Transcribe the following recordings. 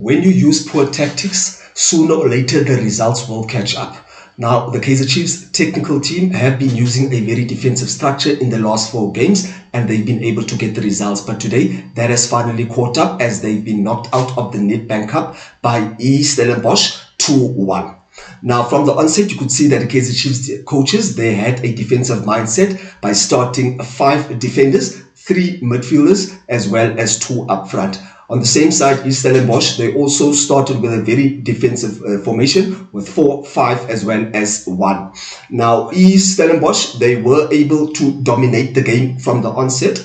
When you use poor tactics, sooner or later the results will catch up. Now, the Kaizer Chiefs technical team have been using a very defensive structure in the last 4 games, and they've been able to get the results. But today, that has finally caught up as they've been knocked out of the Nedbank Cup by Stellenbosch 2-1. Now, from the onset, you could see that the Kaizer Chiefs coaches, they had a defensive mindset by starting 5 defenders, 3 midfielders, as well as 2 up front. On the same side, Stellenbosch, they also started with a very defensive formation with 4-5 as well as 1. Now, Stellenbosch, they were able to dominate the game from the onset,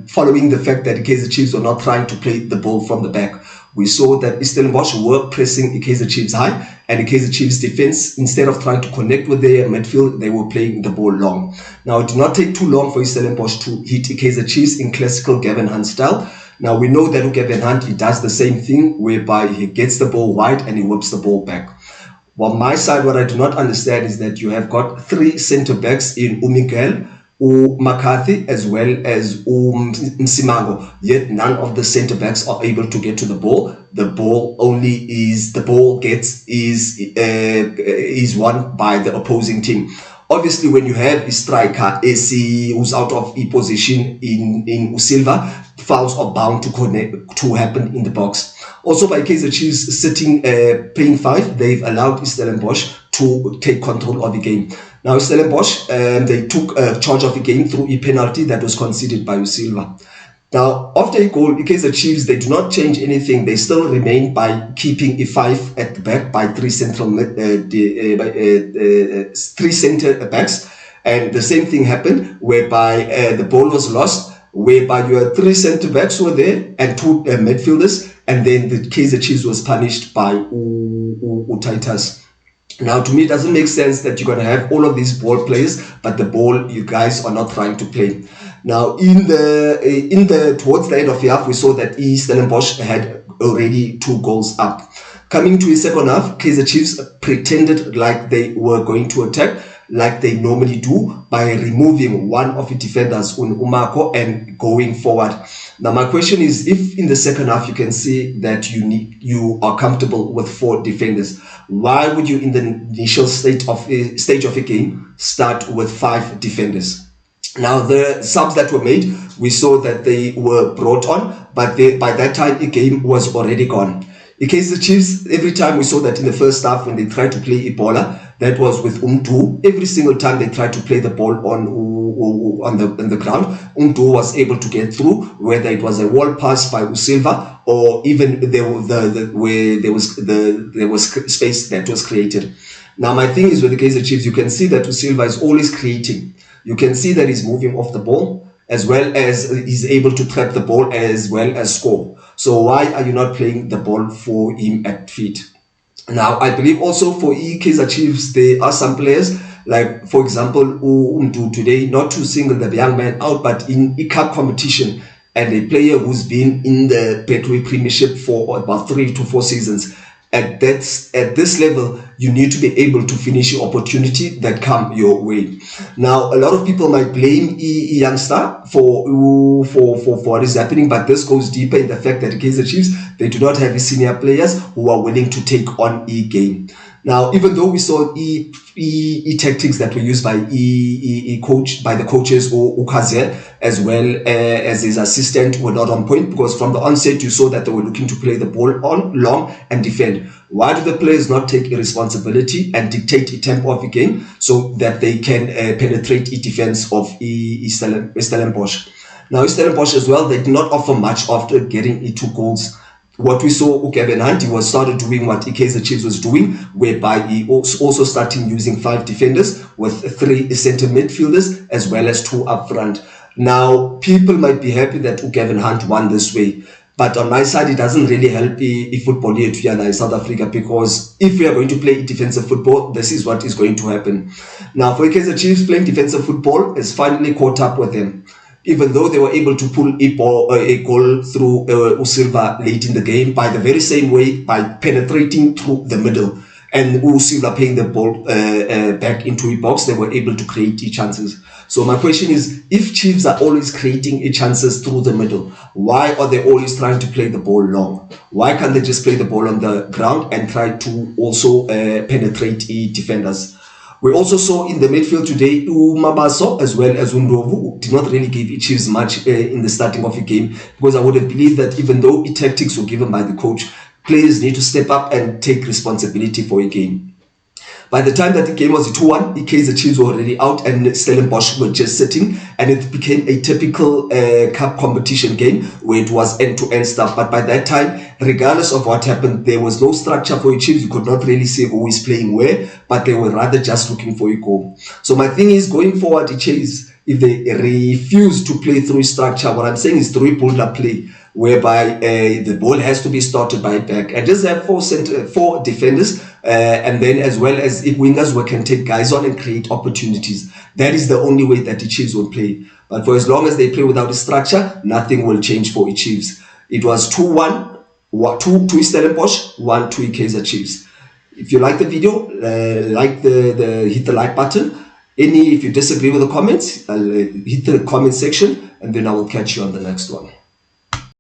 following the fact that the Kaizer Chiefs were not trying to play the ball from the back. We saw that Stellenbosch were pressing the Kaizer Chiefs high, and the Kaizer Chiefs defense, instead of trying to connect with their midfield, they were playing the ball long. Now, it did not take too long for Stellenbosch to hit the Kaizer Chiefs in classical Gavin Hunt style. Now, we know that Gavin Hunt, he does the same thing, whereby he gets the ball wide and he whips the ball back. Well, my side, what I do not understand is that you have got 3 centre-backs in Miguel, McCarthy, as well as Msimango. Yet none of the centre-backs are able to get to the ball. The ball is won by the opposing team. Obviously, when you have a striker, AC, who's out of position in Silva, fouls are bound to happen in the box. Also, by Kaizer Chiefs sitting playing 5, they've allowed Stellenbosch to take control of the game. Now, Stellenbosch, they took charge of the game through a penalty that was conceded by Silva. Now, after a goal, the Kaizer Chiefs, they do not change anything. They still remain by keeping a 5 at the back by 3 centre backs. And the same thing happened whereby the ball was lost, whereby you had 3 centre backs were there and 2 midfielders, and then the Kaizer Chiefs was punished by Utaitas. Now, to me, it doesn't make sense that you're going to have all of these ball players, but the ball you guys are not trying to play. Now, towards the end of the half, we saw that Stellenbosch had already 2 goals up. Coming to the second half, Kaizer Chiefs pretended like they were going to attack, like they normally do, by removing one of the defenders, Umako, and going forward. Now, my question is, if in the second half you can see that you are comfortable with 4 defenders, why would you, in the initial stage of a game, start with 5 defenders? Now, the subs that were made, we saw that they were brought on, but by that time, the game was already gone. In case the Chiefs, every time we saw that in the first half when they tried to play Ebola, that was with Umdu. Every single time they tried to play the ball on the ground, Umdu was able to get through, whether it was a wall pass by Usilva or even where there was space that was created. Now, my thing is with the Kaizer Chiefs, you can see that Usilva is always creating. You can see that he's moving off the ball, as well as he's able to trap the ball as well as score. So why are you not playing the ball for him at feet? Now, I believe also for Kaizer Chiefs, there are some players, like, for example, Umdu today, not to single the young man out, but in cup competition, and a player who's been in the Betway Premiership for about 3 to 4 seasons. At this level, you need to be able to finish your opportunity that come your way. Now, a lot of people might blame youngster for what is happening, but this goes deeper in the fact that the Kaizer Chiefs, they do not have senior players who are willing to take on game. Now, even though we saw tactics that were used by by the coaches or Kaizer, as well as his assistant, were not on point, because from the onset you saw that they were looking to play the ball on long and defend. Why do the players not take responsibility and dictate a tempo of the game so that they can penetrate the defense of Stellenbosch? Now, Stellenbosch as well, they did not offer much after getting 2 goals. What we saw, Gavin Hunt, he was started doing what Kaizer Chiefs was doing, whereby he was also starting using 5 defenders with 3 centre midfielders as well as 2 up front. Now, people might be happy that Gavin Hunt won this way, but on my side, it doesn't really help football here in South Africa, because if we are going to play defensive football, this is what is going to happen. Now, for Kaizer Chiefs, playing defensive football has finally caught up with them. Even though they were able to pull a goal through Usilva late in the game, by the very same way, by penetrating through the middle and Usilva playing the ball back into a box, they were able to create chances. So my question is, if Chiefs are always creating chances through the middle, why are they always trying to play the ball long? Why can't they just play the ball on the ground and try to also penetrate defenders? We also saw in the midfield today, Mabaso as well as Undovu did not really give Chiefs much in the starting of the game, because I would have believed that even though tactics were given by the coach, players need to step up and take responsibility for a game. By the time that the game was 2-1, the Kaizer Chiefs were already out and Stellenbosch were just sitting, and it became a typical cup competition game where it was end-to-end stuff. But by that time, regardless of what happened, there was no structure for the Chiefs. You could not really see who is playing where, but they were rather just looking for a goal. So my thing is, going forward, the Chiefs, if they refuse to play through structure, what I'm saying is through build-up play, whereby the ball has to be started by back, and just have four defenders, and then as well as if wingers can take guys on and create opportunities. That is the only way that the Chiefs will play. But for as long as they play without a structure, nothing will change for the Chiefs. It was 2-1, 2 Stellenbosch, 1 to Kaizer Chiefs. If you like the video, hit the like button. If you disagree with the comments, hit the comment section, and then I will catch you on the next one.